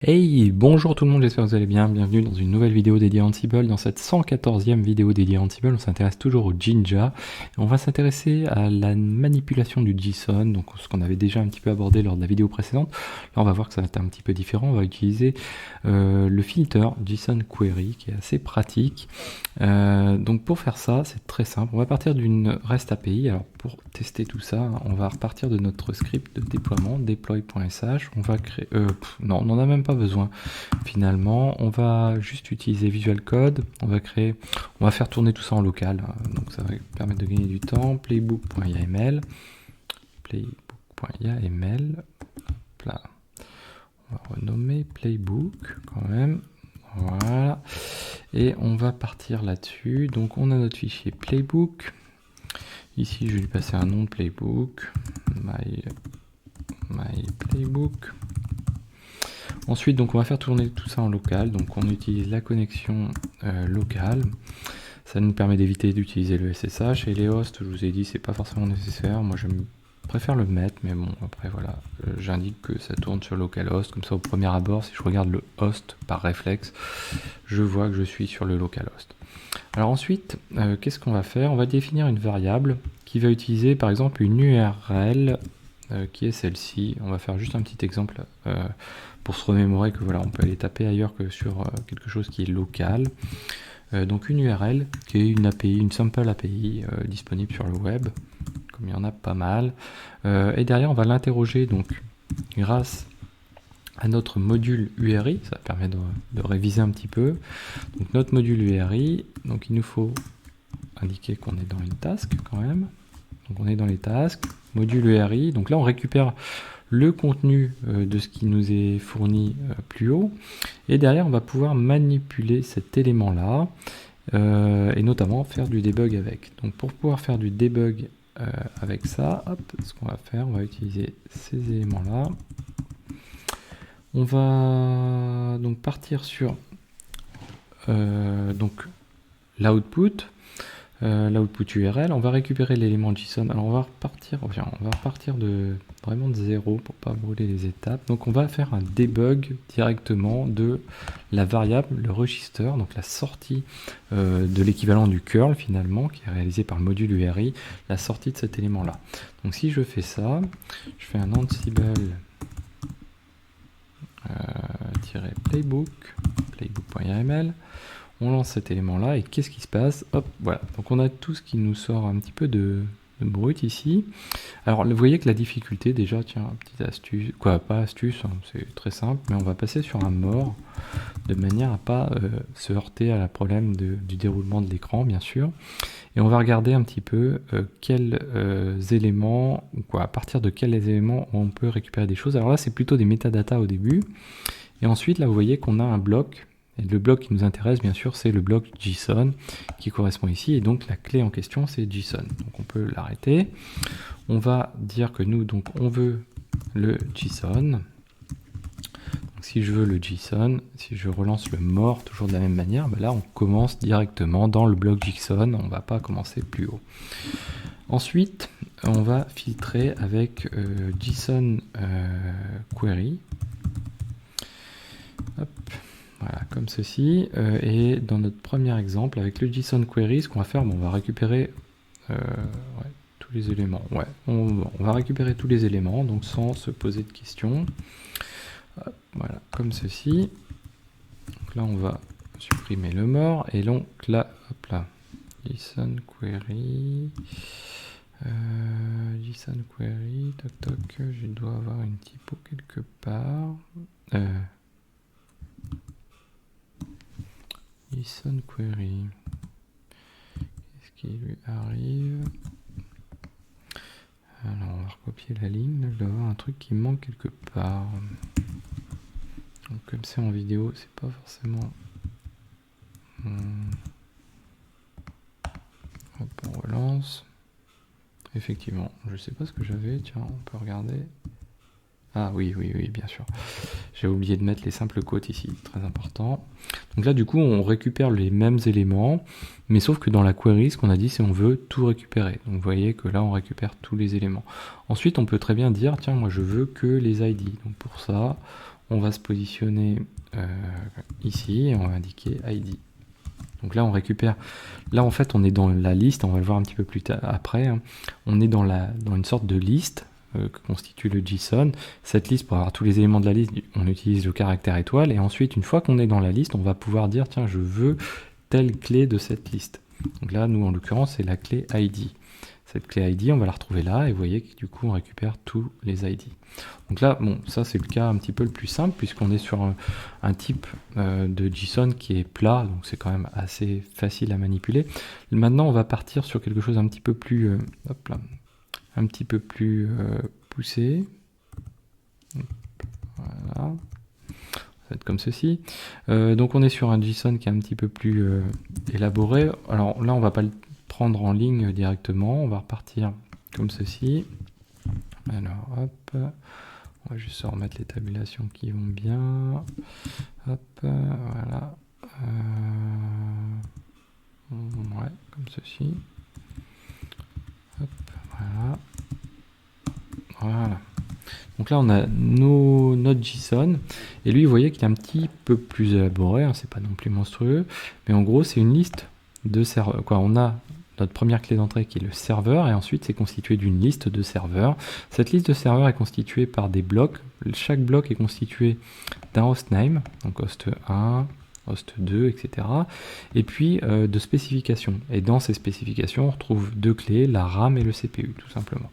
Hey, bonjour tout le monde, j'espère que vous allez bien. Bienvenue dans une nouvelle vidéo dédiée à Ansible. Dans cette 114e vidéo dédiée à Ansible, on s'intéresse toujours au Jinja. Et on va s'intéresser à la manipulation du JSON, donc ce qu'on avait déjà un petit peu abordé lors de la vidéo précédente. Là, on va voir que ça va être un petit peu différent. On va utiliser le filter JSON Query qui est assez pratique. Donc pour faire ça, c'est très simple. On va partir d'une REST API. Alors pour tester tout ça, on va repartir de notre script de déploiement, deploy.sh. On va créer... non, on n'en a même pas besoin. Finalement, on va juste utiliser Visual Code. On va faire tourner tout ça en local. Donc ça va permettre de gagner du temps. Playbook.yaml. Playbook.yaml. Là. On va renommer Playbook quand même. Voilà. Et on va partir là-dessus. Donc on a notre fichier Playbook. Ici, je vais lui passer un nom de Playbook. My Playbook. Ensuite, donc on va faire tourner tout ça en local. Donc on utilise la connexion locale. Ça nous permet d'éviter d'utiliser le SSH. Et les hosts, je vous ai dit, c'est pas forcément nécessaire. Moi, je préfère le mettre, mais bon, après voilà, j'indique que ça tourne sur localhost. Comme ça, au premier abord, si je regarde le host par réflexe, je vois que je suis sur le localhost. Alors ensuite, qu'est-ce qu'on va faire? On va définir une variable qui va utiliser par exemple une URL qui est celle-ci. On va faire juste un petit exemple pour se remémorer que voilà, on peut aller taper ailleurs que sur quelque chose qui est local. Donc une URL qui est une API, une simple API disponible sur le web, comme il y en a pas mal. Et derrière, on va l'interroger donc grâce à notre module URI, ça permet de réviser un petit peu. Donc notre module URI, donc il nous faut indiquer qu'on est dans une task quand même. Donc on est dans les tasks, module URI, donc là on récupère le contenu de ce qui nous est fourni plus haut, et derrière on va pouvoir manipuler cet élément là, et notamment faire du debug avec. Donc pour pouvoir faire du debug avec ça, hop, ce qu'on va faire, on va utiliser ces éléments là. On va donc partir sur donc l'output, URL. On va récupérer l'élément JSON. Alors on va repartir de vraiment de zéro pour pas brûler les étapes. Donc on va faire un debug directement de la variable, le register, donc la sortie de l'équivalent du curl finalement, qui est réalisé par le module URI, la sortie de cet élément là. Donc si je fais ça, je fais un Ansible playbook.yaml, on lance cet élément là et qu'est-ce qui se passe? Hop, voilà, donc on a tout ce qui nous sort un petit peu de brut ici. Alors vous voyez que la difficulté déjà, tiens, petite astuce, quoi, pas astuce, hein, c'est très simple, mais on va passer sur un more de manière à pas se heurter à la problème du déroulement de l'écran bien sûr. Et on va regarder un petit peu quels éléments, ou quoi, à partir de quels éléments on peut récupérer des choses. Alors là, c'est plutôt des métadatas au début. Et ensuite, là, vous voyez qu'on a un bloc. Et le bloc qui nous intéresse, bien sûr, c'est le bloc JSON qui correspond ici. Et donc, la clé en question, c'est JSON. Donc, on peut l'arrêter. On va dire que nous, donc, on veut le JSON. Si je veux le JSON, si je relance le more toujours de la même manière, ben là on commence directement dans le bloc JSON, on ne va pas commencer plus haut. Ensuite, on va filtrer avec JSON Query. Hop, voilà, comme ceci. Et dans notre premier exemple, avec le JSON Query, ce qu'on va faire, bon, on va récupérer tous les éléments. Ouais, on va récupérer tous les éléments, donc sans se poser de questions. Hop, voilà, comme ceci. Donc là, on va supprimer le more. Et donc là, hop là, JSON Query. JSON Query, toc toc, je dois avoir une typo quelque part. JSON Query. Qu'est-ce qui lui arrive? Alors, on va recopier la ligne. Je dois avoir un truc qui manque quelque part. Donc, comme c'est en vidéo, c'est pas forcément... Hop, on relance. Effectivement, je sais pas ce que j'avais. Tiens, on peut regarder. Ah oui, bien sûr. J'ai oublié de mettre les simples quotes ici, très important. Donc là, du coup, on récupère les mêmes éléments, mais sauf que dans la query, ce qu'on a dit, c'est on veut tout récupérer. Donc vous voyez que là, on récupère tous les éléments. Ensuite, on peut très bien dire, tiens, moi, je veux que les ID. Donc pour ça, on va se positionner ici et on va indiquer ID. Donc là on récupère, là en fait on est dans la liste, on va le voir un petit peu plus tard après, hein. On est dans une sorte de liste que constitue le JSON. Cette liste, pour avoir tous les éléments de la liste, on utilise le caractère étoile, et ensuite une fois qu'on est dans la liste, on va pouvoir dire tiens je veux telle clé de cette liste. Donc là nous en l'occurrence c'est la clé ID. Cette clé ID on va la retrouver là, et vous voyez que du coup on récupère tous les ID. Donc là, bon, ça c'est le cas un petit peu le plus simple, puisqu'on est sur un type de JSON qui est plat, donc c'est quand même assez facile à manipuler. Maintenant, on va partir sur quelque chose un petit peu plus, hop là, un petit peu plus poussé. Voilà, ça va être comme ceci. Donc on est sur un JSON qui est un petit peu plus élaboré. Alors là, on va pas le prendre en ligne directement, on va repartir comme ceci. Alors, hop. On va juste se remettre les tabulations qui vont bien. Hop, voilà. Ouais, comme ceci. Hop, voilà. Voilà. Donc là, on a notre JSON. Et lui, vous voyez qu'il est un petit peu plus élaboré. Hein, c'est pas non plus monstrueux. Mais en gros, c'est une liste de serveurs. Quoi, on a notre première clé d'entrée qui est le serveur, et ensuite c'est constitué d'une liste de serveurs. Cette liste de serveurs est constituée par des blocs. Chaque bloc est constitué d'un hostname, donc host 1, host 2, etc. Et puis de spécifications. Et dans ces spécifications, on retrouve deux clés, la RAM et le CPU, tout simplement.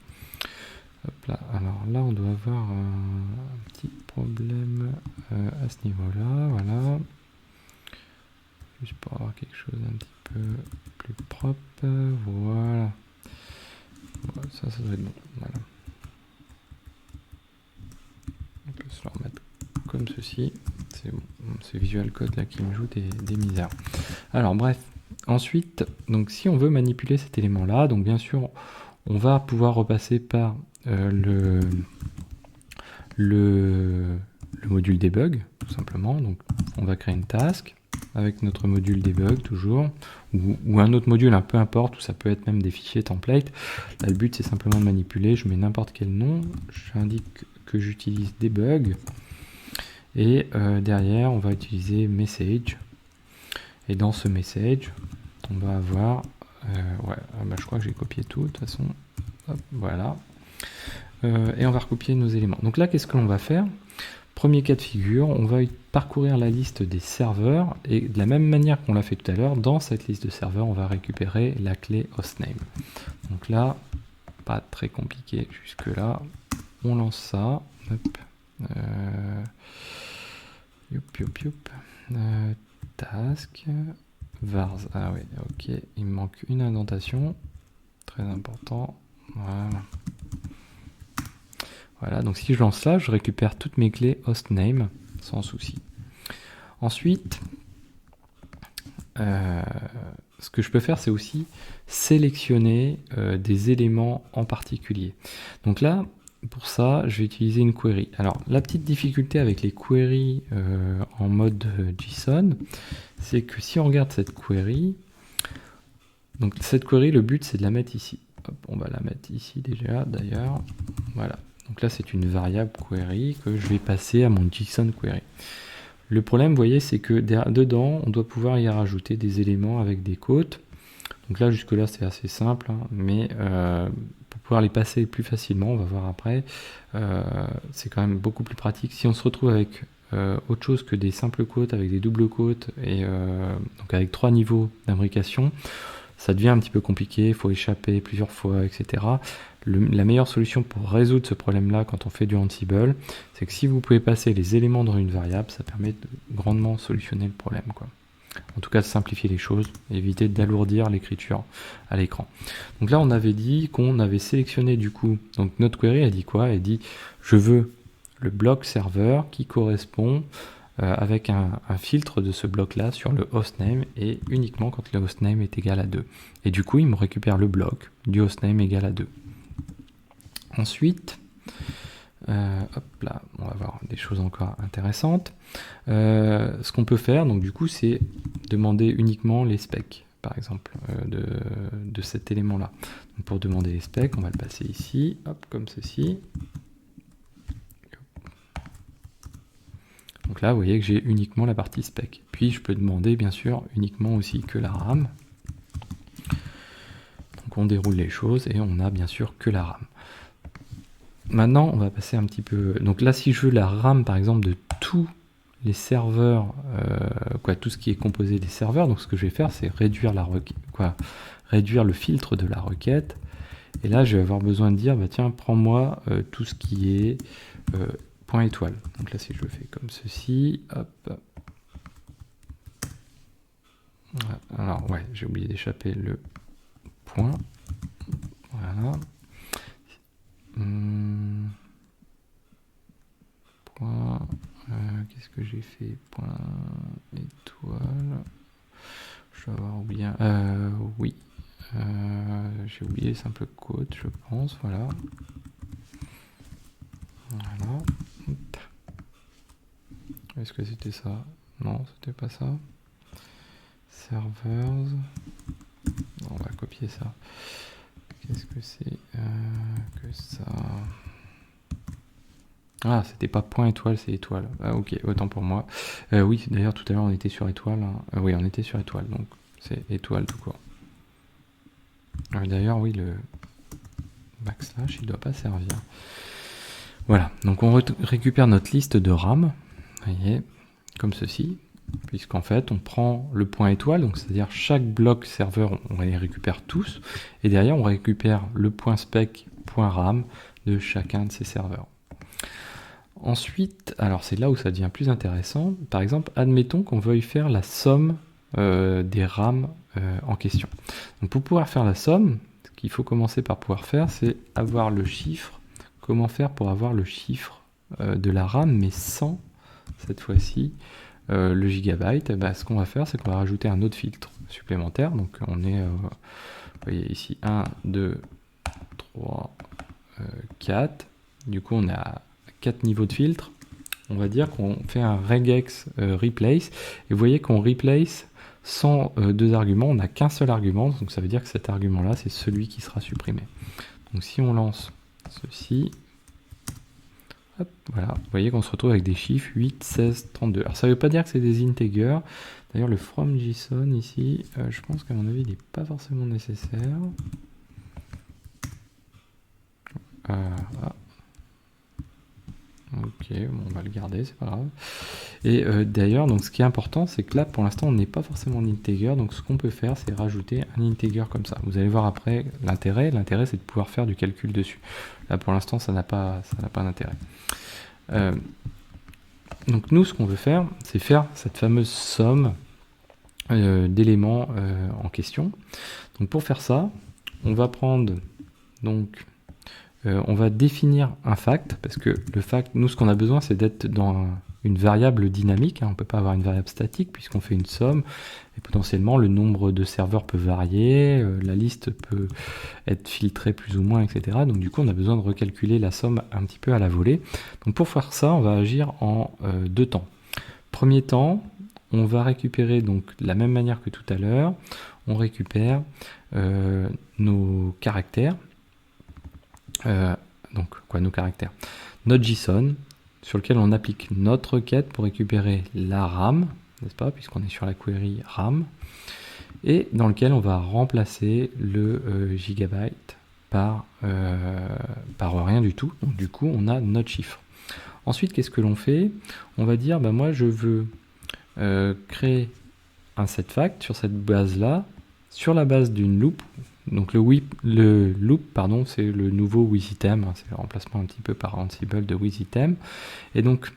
Hop là. Alors là, on doit avoir un petit problème à ce niveau-là. Voilà. Juste pour avoir quelque chose un petit peu plus propre. Voilà. Ça doit être bon. Voilà. On peut se le remettre comme ceci. C'est bon. C'est Visual Code là qui me joue des misères. Alors bref. Ensuite, donc si on veut manipuler cet élément-là, donc bien sûr, on va pouvoir repasser par le module debug, tout simplement. Donc on va créer une task avec notre module debug toujours, ou un autre module, peu importe, ou ça peut être même des fichiers template. Là, le but c'est simplement de manipuler, je mets n'importe quel nom, j'indique que j'utilise debug, et derrière on va utiliser message, et dans ce message on va avoir, je crois que j'ai copié tout de toute façon, hop, voilà, et on va recopier nos éléments. Donc là qu'est-ce que l'on va faire? Premier cas de figure, on va parcourir la liste des serveurs, et de la même manière qu'on l'a fait tout à l'heure, dans cette liste de serveurs, on va récupérer la clé hostname. Donc là, pas très compliqué jusque là. On lance ça. Hop. Task. Vars. Ah oui, ok. Il me manque une indentation. Très important. Voilà. Voilà, donc si je lance ça, je récupère toutes mes clés hostname sans souci. Ensuite, ce que je peux faire, c'est aussi sélectionner des éléments en particulier. Donc là, pour ça, je vais utiliser une query. Alors, la petite difficulté avec les queries en mode JSON, c'est que si on regarde cette query, donc cette query, le but, c'est de la mettre ici. Hop, on va la mettre ici déjà, d'ailleurs. Voilà. Donc là, c'est une variable query que je vais passer à mon JSON query. Le problème, vous voyez, c'est que dedans, on doit pouvoir y rajouter des éléments avec des quotes. Donc là, jusque-là, c'est assez simple, hein, mais pour pouvoir les passer plus facilement, on va voir après, c'est quand même beaucoup plus pratique. Si on se retrouve avec autre chose que des simples quotes, avec des doubles quotes, et donc avec 3 niveaux d'imbrication, ça devient un petit peu compliqué, il faut échapper plusieurs fois, etc. La meilleure solution pour résoudre ce problème-là quand on fait du Ansible, c'est que si vous pouvez passer les éléments dans une variable, ça permet de grandement solutionner le problème, quoi. En tout cas, de simplifier les choses, et éviter d'alourdir l'écriture à l'écran. Donc là, on avait dit qu'on avait sélectionné du coup, donc notre query a dit quoi? Elle dit, je veux le bloc serveur qui correspond avec un filtre de ce bloc-là sur le hostname, et uniquement quand le hostname est égal à 2. Et du coup, il me récupère le bloc du hostname égal à 2. Ensuite, hop là, on va voir des choses encore intéressantes. Ce qu'on peut faire, donc du coup, c'est demander uniquement les specs, par exemple, de cet élément-là. Donc pour demander les specs, on va le passer ici, hop, comme ceci. Donc là, vous voyez que j'ai uniquement la partie spec. Puis je peux demander bien sûr uniquement aussi que la RAM. Donc on déroule les choses et on a bien sûr que la RAM. Maintenant, on va passer un petit peu... Donc là, si je veux la RAM, par exemple, de tous les serveurs, tout ce qui est composé des serveurs, donc ce que je vais faire, c'est réduire réduire le filtre de la requête. Et là, je vais avoir besoin de dire, bah, tiens, prends-moi tout ce qui est point étoile. Donc là, si je le fais comme ceci, hop. Alors, ouais, j'ai oublié d'échapper le point. Voilà. Point, qu'est-ce que j'ai fait? Point étoile. Je dois avoir oublié. Oui. J'ai oublié simple quote, je pense. Voilà. Voilà. Est-ce que c'était ça? Non, c'était pas ça. Servers. On va copier ça. Qu'est-ce que c'est que ça? Ah, c'était pas point étoile, c'est étoile. Ah, ok, autant pour moi. Oui, d'ailleurs, tout à l'heure, on était sur étoile. Hein. Oui, on était sur étoile, donc c'est étoile tout court. D'ailleurs, oui, le backslash, il doit pas servir. Voilà, donc on récupère notre liste de RAM, vous voyez, comme ceci, puisqu'en fait, on prend le point étoile, donc c'est-à-dire chaque bloc serveur, on les récupère tous, et derrière, on récupère le point spec, point RAM de chacun de ces serveurs. Ensuite, alors c'est là où ça devient plus intéressant. Par exemple, admettons qu'on veuille faire la somme des RAM en question. Donc pour pouvoir faire la somme, ce qu'il faut commencer par pouvoir faire, c'est avoir le chiffre. Comment faire pour avoir le chiffre de la RAM, mais sans, cette fois-ci, le gigabyte? Ce qu'on va faire, c'est qu'on va rajouter un autre filtre supplémentaire. Donc on est, vous voyez ici, 1, 2, 3, 4. Du coup, on a 4 niveaux de filtre. On va dire qu'on fait un regex replace, et vous voyez qu'on replace sans deux arguments, on n'a qu'un seul argument, donc ça veut dire que cet argument là c'est celui qui sera supprimé. Donc si on lance ceci, hop, voilà, vous voyez qu'on se retrouve avec des chiffres 8, 16, 32. Alors ça veut pas dire que c'est des integers, d'ailleurs le from JSON ici, je pense qu'à mon avis il n'est pas forcément nécessaire. Ok, bon, on va le garder, c'est pas grave. Et d'ailleurs, donc ce qui est important, c'est que là, pour l'instant, on n'est pas forcément en integer. Donc ce qu'on peut faire, c'est rajouter un integer comme ça. Vous allez voir après l'intérêt. L'intérêt, c'est de pouvoir faire du calcul dessus. Là, pour l'instant, ça n'a pas d'intérêt. Donc nous, ce qu'on veut faire, c'est faire cette fameuse somme d'éléments en question. Donc pour faire ça, on va prendre donc on va définir un fact, parce que le fact, nous ce qu'on a besoin c'est d'être dans une variable dynamique, hein. On ne peut pas avoir une variable statique puisqu'on fait une somme, et potentiellement le nombre de serveurs peut varier, la liste peut être filtrée plus ou moins, etc. Donc du coup on a besoin de recalculer la somme un petit peu à la volée. Donc pour faire ça, on va agir en deux temps. Premier temps, on va récupérer donc de la même manière que tout à l'heure, on récupère nos caractères. Nos caractères, notre JSON sur lequel on applique notre requête pour récupérer la RAM, n'est-ce pas, puisqu'on est sur la query RAM, et dans lequel on va remplacer le gigabyte par rien du tout. Donc du coup on a notre chiffre. Ensuite, qu'est-ce que l'on fait? On va dire, moi je veux créer un setFact sur cette base là, sur la base d'une loop. Donc le loop, pardon, c'est le nouveau withItem, hein, c'est le remplacement un petit peu par Ansible de withItem. Et donc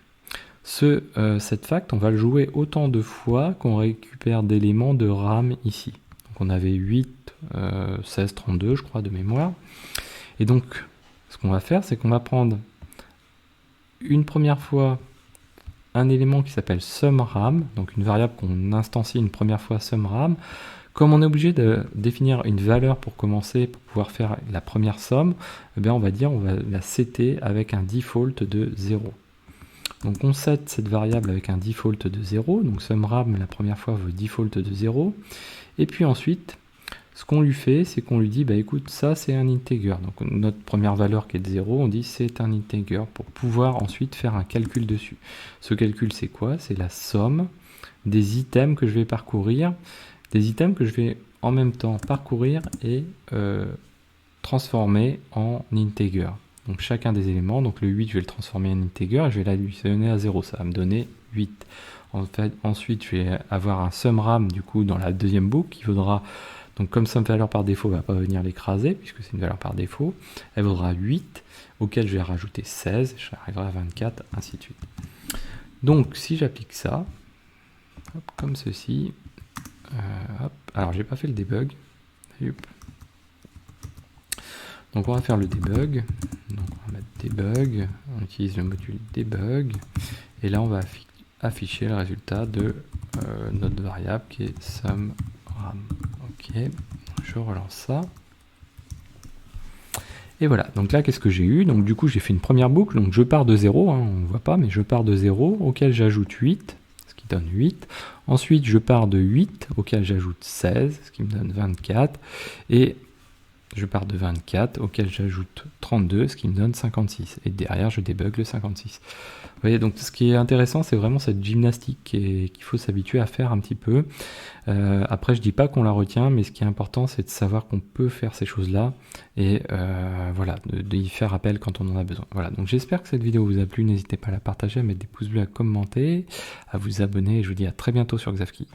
cette fact, on va le jouer autant de fois qu'on récupère d'éléments de RAM ici. Donc on avait 8, 16, 32 je crois de mémoire. Et donc ce qu'on va faire, c'est qu'on va prendre une première fois un élément qui s'appelle sumRAM, donc une variable qu'on instancie une première fois sumRAM. Comme on est obligé de définir une valeur pour commencer, pour pouvoir faire la première somme, on va la setter avec un default de 0. Donc on set cette variable avec un default de 0, donc sumRAM la première fois veut default de 0, et puis ensuite, Ce qu'on lui fait, c'est qu'on lui dit, bah écoute, ça c'est un integer. Donc notre première valeur qui est de 0, on dit c'est un integer pour pouvoir ensuite faire un calcul dessus. Ce calcul, c'est quoi? C'est la somme des items que je vais parcourir, des items que je vais en même temps parcourir et transformer en integer. Donc chacun des éléments, donc le 8, je vais le transformer en integer et je vais l'additionner à 0, ça va me donner 8. En fait, ensuite, je vais avoir un sumram du coup dans la deuxième boucle qui vaudra, donc comme somme valeur par défaut, ne va pas venir l'écraser puisque c'est une valeur par défaut, elle vaudra 8, auquel je vais rajouter 16, j'arriverai à 24, ainsi de suite. Donc si j'applique ça, hop, comme ceci, hop, alors j'ai pas fait le debug, hop. Donc on va faire le debug, donc on va mettre debug, on utilise le module debug, et là on va afficher le résultat de notre variable qui est sumram. Ok, je relance ça. Et voilà, donc là qu'est-ce que j'ai eu? Donc du coup j'ai fait une première boucle, donc je pars de 0, hein, on ne voit pas, mais je pars de 0, auquel j'ajoute 8, ce qui donne 8. Ensuite je pars de 8, auquel j'ajoute 16, ce qui me donne 24. Et je pars de 24, auquel j'ajoute 32, ce qui me donne 56. Et derrière, je débug le 56. Vous voyez, donc ce qui est intéressant, c'est vraiment cette gymnastique qu'il faut s'habituer à faire un petit peu. Après, je dis pas qu'on la retient, mais ce qui est important, c'est de savoir qu'on peut faire ces choses-là. Et voilà, d'y faire appel quand on en a besoin. Voilà, donc j'espère que cette vidéo vous a plu. N'hésitez pas à la partager, à mettre des pouces bleus, à commenter, à vous abonner. Et je vous dis à très bientôt sur Xavki.